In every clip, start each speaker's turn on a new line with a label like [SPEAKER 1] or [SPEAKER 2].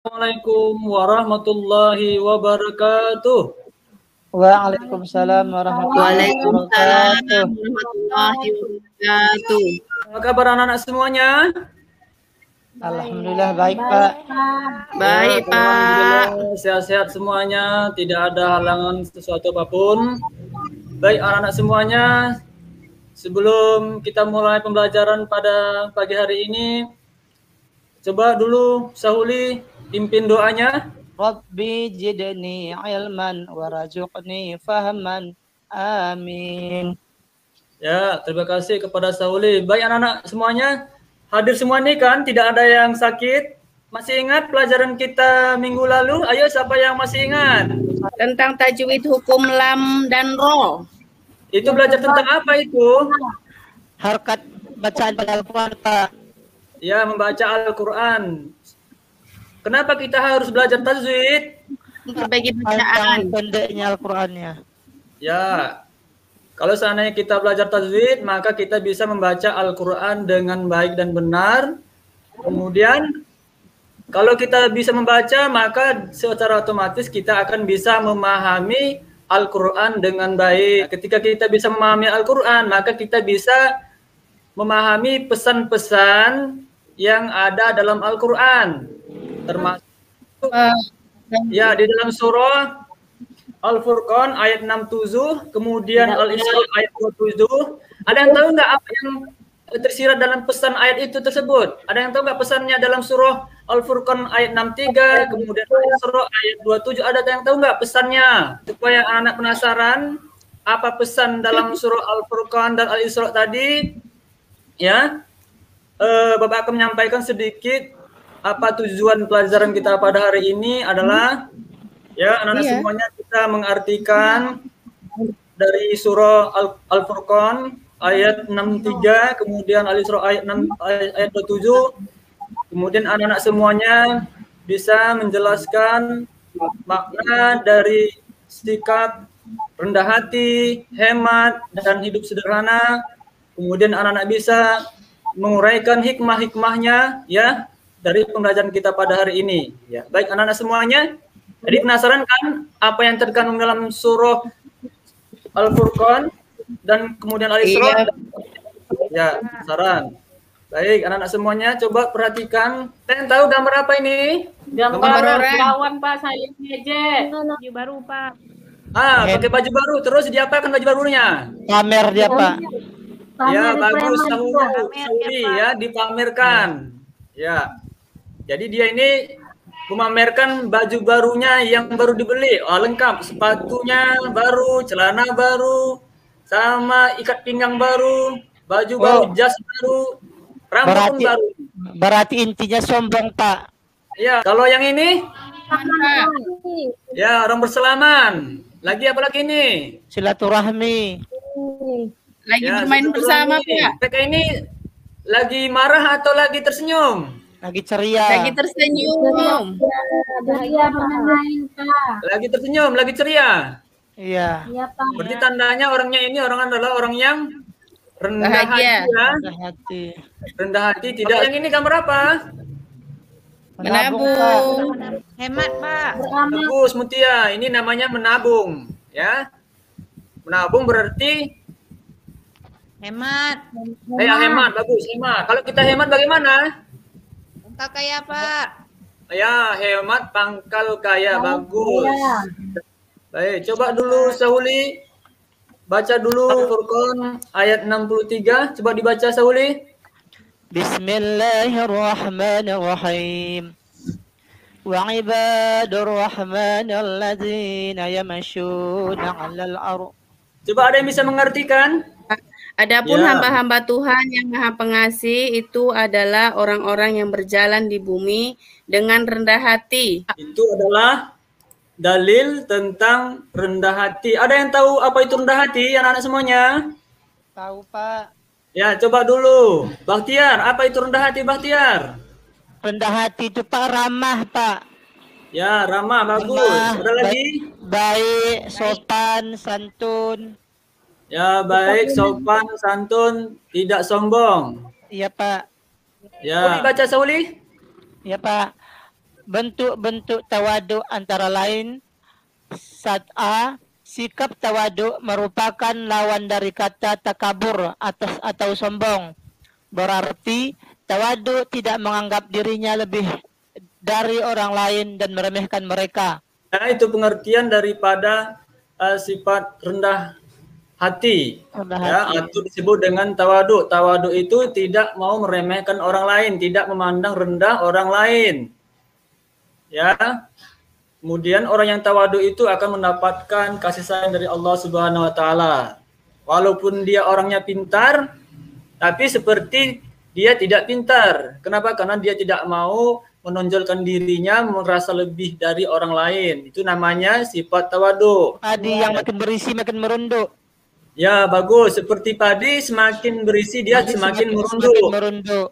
[SPEAKER 1] Assalamualaikum warahmatullahi wabarakatuh.
[SPEAKER 2] Waalaikumsalam warahmatullahi
[SPEAKER 3] Waalaikumsalam
[SPEAKER 2] wabarakatuh.
[SPEAKER 3] warahmatullahi wabarakatuh.
[SPEAKER 1] Apa kabar anak-anak semuanya?
[SPEAKER 2] Alhamdulillah baik, Pak.
[SPEAKER 3] Baik,
[SPEAKER 1] Ya,
[SPEAKER 3] Pak.
[SPEAKER 1] alhamdulillah sehat-sehat semuanya, tidak ada halangan sesuatu apapun. Baik anak-anak semuanya, sebelum kita mulai pembelajaran pada pagi hari ini, coba dulu Sahuli pimpin doanya.
[SPEAKER 2] Rabbi jidni ilman warzuqni fahman. Amin.
[SPEAKER 1] Ya, terima kasih kepada Sahuli. Baik anak-anak semuanya, hadir semua nih kan, tidak ada yang sakit. Masih ingat pelajaran kita minggu lalu? Ayo siapa yang masih ingat?
[SPEAKER 3] Tentang tajwid hukum lam dan ro.
[SPEAKER 1] Itu belajar tentang apa itu?
[SPEAKER 2] Harkat bacaan pada Al-Quran, Pak.
[SPEAKER 1] Ya, membaca Al-Quran. Kenapa kita harus belajar tajwid?
[SPEAKER 3] Memperbaiki
[SPEAKER 2] Panjang
[SPEAKER 3] bacaan.
[SPEAKER 2] pendeknya Al-Qurannya.
[SPEAKER 1] Ya, kalau seandainya kita belajar tajwid, maka kita bisa membaca Al-Quran dengan baik dan benar. Kemudian, kalau kita bisa membaca, maka secara otomatis kita akan bisa memahami Al-Quran dengan baik. Ketika kita bisa memahami Al-Quran, maka kita bisa memahami pesan-pesan yang ada dalam Al-Quran. Termasuk ya di dalam surah Al-Furqan ayat 67, kemudian Al-Isra ayat 27. Ada yang tahu nggak apa yang tersirat dalam pesan ayat itu tersebut? Ada yang tahu nggak pesannya dalam surah Al-Furqan ayat 63, kemudian Al-Isra ayat 27? Ada yang tahu nggak pesannya? Supaya anak penasaran apa pesan dalam surah Al-Furqan dan Al-Isra tadi, ya, Bapak akan menyampaikan sedikit apa tujuan pelajaran kita pada hari ini adalah, ya anak-anak semuanya, kita mengartikan dari surah Al-Furqan ayat 63, kemudian Al-Isra ayat 27, kemudian anak-anak semuanya bisa menjelaskan makna dari sikap rendah hati, hemat, dan hidup sederhana. Kemudian anak-anak bisa menguraikan hikmah-hikmahnya, ya, dari pembelajaran kita pada hari ini. Ya, baik anak-anak semuanya. Jadi penasaran kan apa yang terkandung dalam surah Al-Furqan dan kemudian Al-Isra? Ya, penasaran. Baik, anak-anak semuanya coba perhatikan. Kalian tahu gambar apa ini?
[SPEAKER 3] Gambar orang.
[SPEAKER 4] Kawan Pak, saya ngejek. Baju baru Pak.
[SPEAKER 1] Pakai baju baru. Terus diapakan baju barunya?
[SPEAKER 2] Pamer dia, Pak.
[SPEAKER 1] Ya, bagus. Sauli ya, dipamerkan. Ya. Jadi dia ini memamerkan baju barunya yang baru dibeli. Lengkap, sepatunya baru, celana baru, sama ikat pinggang baru, baju baru, jas baru, rambut pun baru.
[SPEAKER 2] Berarti intinya sombong, Pak.
[SPEAKER 1] Ya, kalau yang ini, ya orang berselaman. Lagi apa lagi ini?
[SPEAKER 2] Silaturahmi.
[SPEAKER 3] Lagi
[SPEAKER 1] Ya,
[SPEAKER 3] bermain bersama, Pak.
[SPEAKER 1] Mereka ini lagi marah atau lagi tersenyum?
[SPEAKER 2] Lagi ceria.
[SPEAKER 3] Lagi tersenyum.
[SPEAKER 1] Lagi tersenyum, lagi ceria.
[SPEAKER 2] Iya.
[SPEAKER 1] Berarti tandanya orangnya ini adalah orang yang rendah hati, ya.
[SPEAKER 2] Rendah hati.
[SPEAKER 1] Rendah hati. Tidak. Yang ini gambar apa?
[SPEAKER 3] Menabung.
[SPEAKER 4] Hemat Pak.
[SPEAKER 1] Bagus, Mutia. Ini namanya menabung, ya. Menabung berarti
[SPEAKER 4] Hemat.
[SPEAKER 1] hemat. Bagus, hemat. Kalau kita hemat bagaimana?
[SPEAKER 4] Pangkal kaya Pak.
[SPEAKER 1] Ya, hemat pangkal kaya. Bagus. Baik, coba dulu Sahuli baca dulu Furqan ayat 63. Coba dibaca Sahuli.
[SPEAKER 2] Bismillahirrahmanirrahim. Wa ibadur rahmanil ladzina yamshuna 'alal ardh.
[SPEAKER 1] Coba ada yang bisa mengartikan?
[SPEAKER 3] Adapun hamba-hamba Tuhan yang Maha Pengasih itu adalah orang-orang yang berjalan di bumi dengan rendah hati.
[SPEAKER 1] Itu adalah dalil tentang rendah hati. Ada yang tahu apa itu rendah hati, anak-anak semuanya?
[SPEAKER 2] Tahu, Pak.
[SPEAKER 1] Ya, coba dulu. Bahtiar, apa itu rendah hati, Bahtiar?
[SPEAKER 2] Rendah hati itu, Pak, ramah, Pak.
[SPEAKER 1] Ya, ramah, bagus. Ada lagi?
[SPEAKER 2] Baik, sopan, santun.
[SPEAKER 1] Ya, baik, sopan, santun, tidak sombong.
[SPEAKER 2] Iya, Pak.
[SPEAKER 1] Ya. Sauli baca Sauli.
[SPEAKER 2] Ya, Pak. bentuk-bentuk tawadu antara lain. A. Sikap tawadu merupakan lawan dari kata takabur atau sombong. Berarti tawadu tidak menganggap dirinya lebih dari orang lain dan meremehkan mereka.
[SPEAKER 1] Nah, itu pengertian daripada sifat rendah hati. Atau disebut dengan tawadu. Tawadu itu tidak mau meremehkan orang lain, tidak memandang rendah orang lain. Ya. Kemudian orang yang tawadu itu akan mendapatkan kasih sayang dari Allah Subhanahu wa taala. Walaupun dia orangnya pintar, tapi seperti dia tidak pintar. Kenapa? Karena dia tidak mau menonjolkan dirinya merasa lebih dari orang lain. Itu namanya sifat tawadu.
[SPEAKER 2] Padi yang makin berisi makin merunduk.
[SPEAKER 1] Ya, bagus. Seperti padi semakin berisi dia semakin merunduk.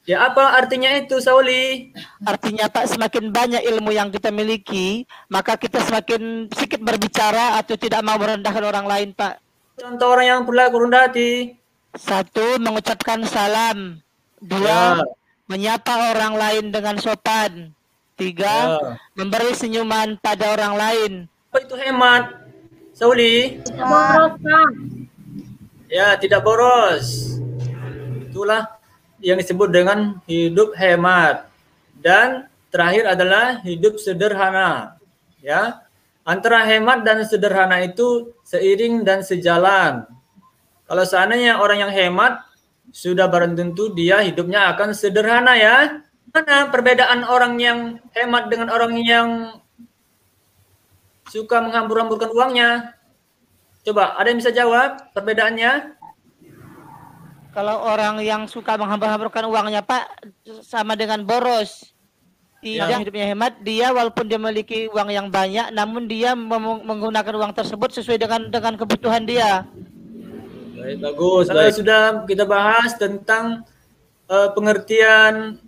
[SPEAKER 1] Ya, apa artinya itu, Sauli?
[SPEAKER 2] Artinya Pak, semakin banyak ilmu yang kita miliki, maka kita semakin sedikit berbicara atau tidak mau merendahkan orang lain, Pak.
[SPEAKER 1] Contoh orang yang berlaku rendah hati.
[SPEAKER 2] 1. Mengucapkan salam. 2. Menyapa orang lain dengan sopan. 3. Memberi senyuman pada orang lain.
[SPEAKER 1] Apa itu hemat, Sauli?
[SPEAKER 4] Boros, Pak.
[SPEAKER 1] Ya, tidak boros. Itulah yang disebut dengan hidup hemat. Dan terakhir adalah hidup sederhana. Ya, antara hemat dan sederhana itu seiring dan sejalan. Kalau seandainya orang yang hemat, sudah barang tentu dia hidupnya akan sederhana ya. Mana perbedaan orang yang hemat dengan orang yang suka menghambur-hamburkan uangnya? Coba, ada yang bisa jawab perbedaannya?
[SPEAKER 2] Kalau orang yang suka menghambur-hamburkan uangnya, Pak, sama dengan boros. Tidak hidupnya hemat, dia walaupun dia memiliki uang yang banyak, namun dia menggunakan uang tersebut sesuai dengan kebutuhan dia.
[SPEAKER 1] Baik, bagus. Sudah kita bahas tentang pengertian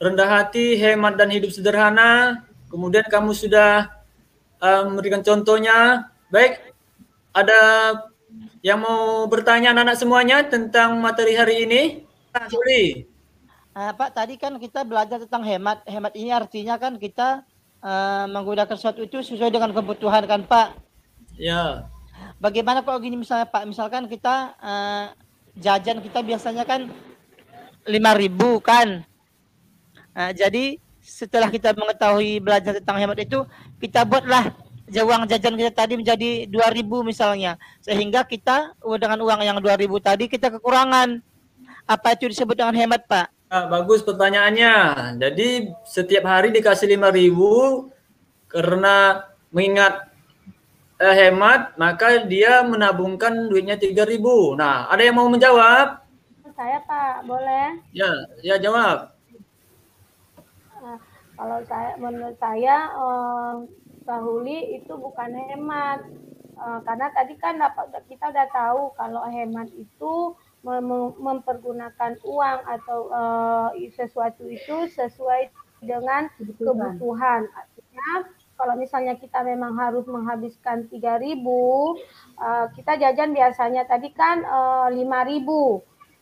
[SPEAKER 1] rendah hati, hemat, dan hidup sederhana. Kemudian kamu sudah memberikan contohnya. Baik, ada yang mau bertanya anak-anak semuanya tentang materi hari ini? Suli.
[SPEAKER 2] Pak, tadi kan kita belajar tentang hemat. Hemat ini artinya kan kita menggunakan sesuatu itu sesuai dengan kebutuhan kan, Pak?
[SPEAKER 1] Ya.
[SPEAKER 2] Bagaimana kalau gini misalnya, Pak? Misalkan kita jajan kita biasanya kan 5.000 kan? Jadi setelah kita mengetahui belajar tentang hemat itu, kita buatlah uang jajan kita tadi menjadi 2.000 misalnya, sehingga kita dengan uang yang 2.000 tadi kita kekurangan. Apa itu disebut dengan hemat, Pak?
[SPEAKER 1] Bagus pertanyaannya. Jadi setiap hari dikasih 5.000 karena mengingat hemat, maka dia menabungkan duitnya 3.000. Nah, ada yang mau menjawab?
[SPEAKER 5] Saya, Pak, boleh?
[SPEAKER 1] Ya jawab.
[SPEAKER 5] Kalau menurut saya Sahuli itu bukan hemat, karena tadi kan kita udah tahu kalau hemat itu mempergunakan uang atau sesuatu itu sesuai dengan kebutuhan. Artinya kalau misalnya kita memang harus menghabiskan 3.000, kita jajan biasanya tadi kan 5.000.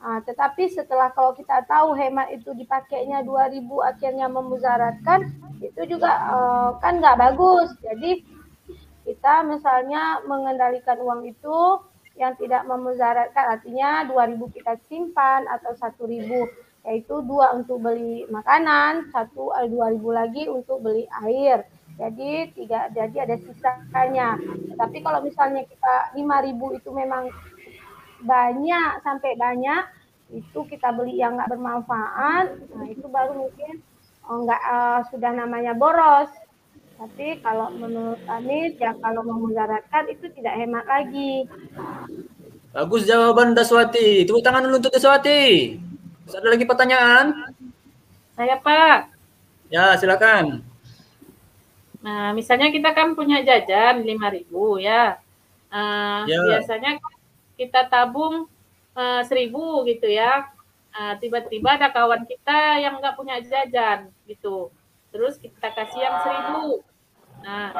[SPEAKER 5] Tetapi setelah kalau kita tahu hemat itu dipakainya 2.000 akhirnya memudaratkan, itu juga kan nggak bagus. Jadi kita misalnya mengendalikan uang itu yang tidak memudaratkan, artinya 2.000 kita simpan atau 1.000, yaitu 2 untuk beli makanan, 2.000 lagi untuk beli air. Jadi ada sisanya. Tapi kalau misalnya kita 5.000 itu memang banyak sampai banyak, itu kita beli yang nggak bermanfaat, nah itu baru mungkin sudah namanya boros. Tapi kalau menurut kami ya kalau memudaratkan itu tidak hemat lagi.
[SPEAKER 1] Bagus jawaban Daswati. Tepuk tangan dulu untuk Daswati. Ada lagi pertanyaan?
[SPEAKER 4] Saya, Pak.
[SPEAKER 1] Ya, silakan.
[SPEAKER 4] Nah, misalnya kita kan punya jajan 5.000 ya. Biasanya kita tabung 1.000 gitu ya. Tiba-tiba ada kawan kita yang nggak punya jajan gitu. Terus kita kasih yang 1.000. Nah,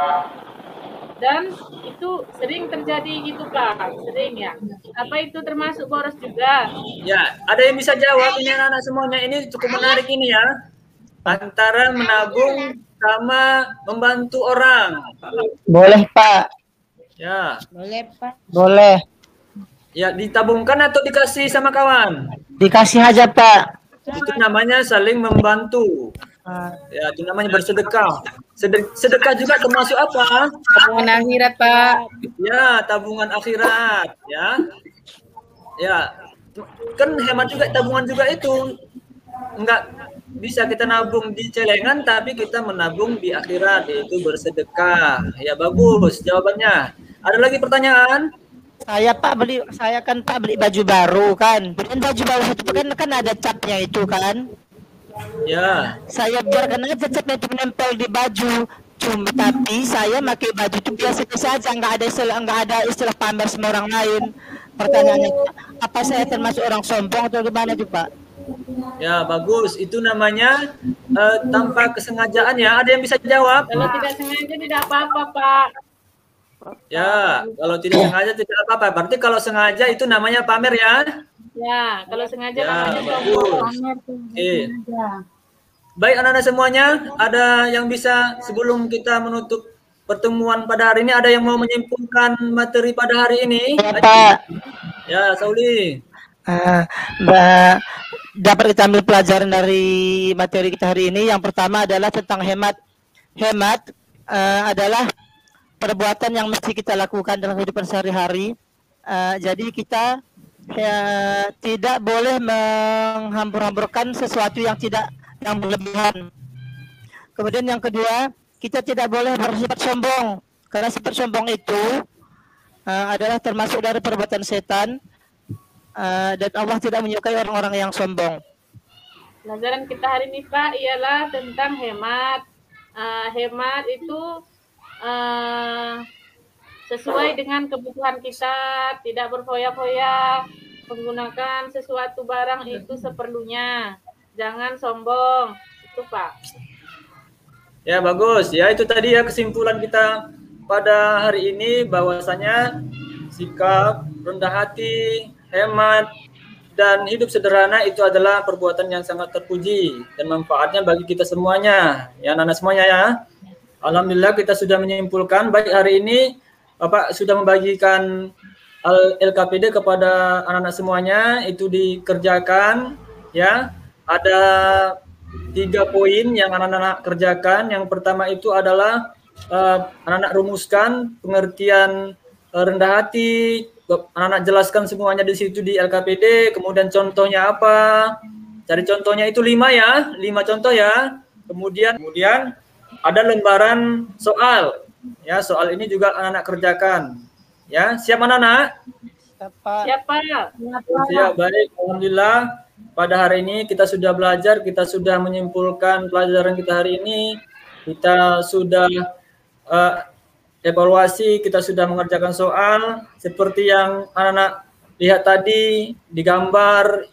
[SPEAKER 4] dan itu sering terjadi gitu, Pak. Sering ya. Apa itu termasuk boros juga?
[SPEAKER 1] Ya, ada yang bisa jawab ini anak-anak semuanya. Ini cukup menarik ini ya. antara menabung sama membantu orang?
[SPEAKER 2] Boleh, Pak.
[SPEAKER 1] Ya.
[SPEAKER 3] Boleh, Pak.
[SPEAKER 2] Boleh.
[SPEAKER 1] Ya, ditabungkan atau dikasih sama kawan?
[SPEAKER 2] Dikasih aja, Pak.
[SPEAKER 1] Itu namanya saling membantu. Ya, itu namanya bersedekah. Sedekah juga termasuk apa?
[SPEAKER 3] Tabungan akhirat, Pak.
[SPEAKER 1] Ya, tabungan akhirat, ya. Ya, kan hemat juga, tabungan juga itu. Enggak bisa kita nabung di celengan, tapi kita menabung di akhirat, yaitu bersedekah. Ya, bagus jawabannya. Ada lagi pertanyaan?
[SPEAKER 2] Saya kan beli baju baru kan. Dan baju baru itu kan ada capnya itu kan.
[SPEAKER 1] Ya.
[SPEAKER 2] Saya biarkan aja capnya itu menempel di baju. Tapi saya pakai baju itu biasa-biasa aja, nggak ada istilah pamer sama orang lain. Pertanyaannya, apa saya termasuk orang sombong atau gimana tuh, Pak?
[SPEAKER 1] Ya, bagus. Itu namanya tanpa kesengajaan ya. Ada yang bisa jawab?
[SPEAKER 4] Kalau tidak sengaja tidak apa-apa, Pak.
[SPEAKER 1] Ya, kalau tidak sengaja tidak apa-apa. Berarti kalau sengaja itu namanya pamer ya?
[SPEAKER 4] Ya, kalau sengaja
[SPEAKER 1] Ya,
[SPEAKER 4] namanya
[SPEAKER 1] bagus.
[SPEAKER 4] sombong.
[SPEAKER 1] Oke. Baik anak-anak semuanya, ada yang bisa sebelum kita menutup pertemuan pada hari ini, ada yang mau menyimpulkan materi pada hari ini?
[SPEAKER 2] Ya, Pak.
[SPEAKER 1] Ya, Sauli.
[SPEAKER 2] Dapat kita ambil pelajaran dari materi kita hari ini. Yang pertama adalah tentang hemat. Hemat adalah perbuatan yang mesti kita lakukan dalam kehidupan sehari-hari. Jadi kita tidak boleh menghambur-hamburkan sesuatu yang berlebihan. Kemudian yang kedua, kita tidak boleh bersifat sombong, karena sifat sombong itu adalah termasuk dari perbuatan setan, dan Allah tidak menyukai orang-orang yang sombong.
[SPEAKER 4] Pelajaran kita hari ini, Pak, ialah tentang hemat. Hemat itu sesuai dengan kebutuhan kita, tidak berfoya-foya, menggunakan sesuatu barang itu seperlunya. Jangan sombong. Itu, Pak.
[SPEAKER 1] Ya, bagus. Ya, itu tadi ya kesimpulan kita pada hari ini, bahwasanya sikap rendah hati, hemat, dan hidup sederhana itu adalah perbuatan yang sangat terpuji dan manfaatnya bagi kita semuanya. Ya, anak-anak semuanya ya. Alhamdulillah kita sudah menyimpulkan, baik hari ini Bapak sudah membagikan LKPD kepada anak-anak semuanya, itu dikerjakan ya. Ada 3 poin yang anak-anak kerjakan. Yang pertama itu adalah anak-anak rumuskan pengertian rendah hati, anak-anak jelaskan semuanya di situ di LKPD, kemudian contohnya apa, cari contohnya itu 5 ya, 5 contoh ya. Kemudian ada lembaran soal. Ya, soal ini juga anak-anak kerjakan. Ya, siap anak-anak?
[SPEAKER 4] Siapa?
[SPEAKER 1] Siap, baik. Alhamdulillah pada hari ini kita sudah belajar, kita sudah menyimpulkan pelajaran kita hari ini. Kita sudah evaluasi, kita sudah mengerjakan soal. Seperti yang anak-anak lihat tadi di gambar,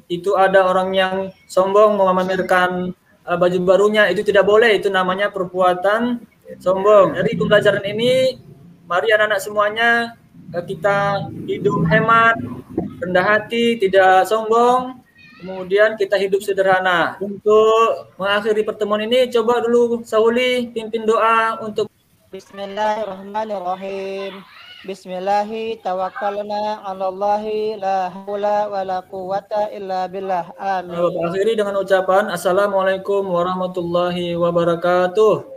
[SPEAKER 1] itu ada orang yang sombong memamerkan baju barunya, itu tidak boleh, itu namanya perbuatan sombong. Dari pembelajaran ini, mari anak-anak semuanya kita hidup hemat, rendah hati, tidak sombong, kemudian kita hidup sederhana. Untuk mengakhiri pertemuan ini, coba dulu Sauli pimpin doa untuk.
[SPEAKER 2] Bismillahirrahmanirrahim. Bismillahi tawakkalna 'alallahi la haula wala quwwata illa billah. Amin.
[SPEAKER 1] Bapak akhiri dengan ucapan Assalamualaikum warahmatullahi wabarakatuh.